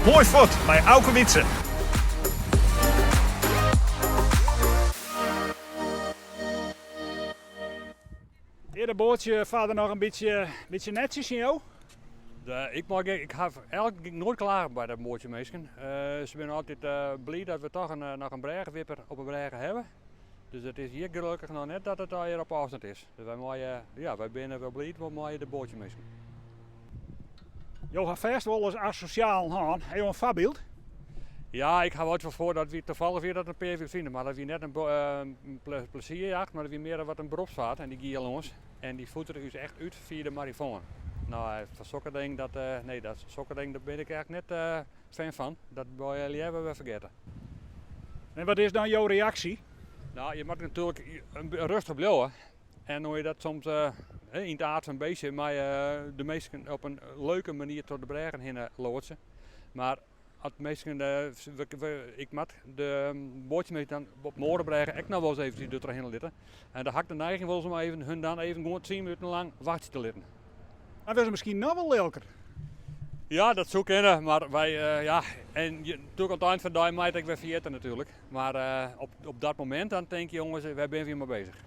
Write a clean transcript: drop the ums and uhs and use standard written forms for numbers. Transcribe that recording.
Mooi fort bij Auke Witsen. Is dat bootje vader nog een beetje netjes in jou? Ik ga eigenlijk nooit klaar bij dat bootje meestal. Ze zijn altijd blij dat we toch nog een bregenwipper op een bregen hebben. Dus het is hier gelukkig nog net dat het al hier op afstand is. Dus wij zijn wel blij met mooie de bootje meestal. Je gaat vast wel eens asociaal gaan. Heb je een voorbeeld? Ja, ik ga wel voor dat we toevallig weer dat een PV vinden, maar dat we net een plezierjacht, maar dat we meer wat een beroepsvaart en die gier ons. En die voeten is echt uit via de marifoon. Nou, van sokkerding, dat sokkerding, daar ben ik eigenlijk net fan van. Dat jullie hebben we vergeten. En wat is dan jouw reactie? Nou, je mag natuurlijk rustig blijven. En hoe je dat soms in het aard van een beestje, maar de meesten op een leuke manier tot de bregen heen loodsen. Maar als meesten, ik mag de bootjes dan op Morenbregen ook nog wel eens eventjes doorheen litten. En dan had ik de neiging wel eens om hun dan even gewoon 10 minuten lang wachten te litten. Dan was het misschien nog wel leuker. Ja, dat zou kunnen, maar wij, en natuurlijk aan het eind van de dag maak ik weer vergeten natuurlijk. Maar op dat moment dan denk je jongens, wij zijn weer mee bezig.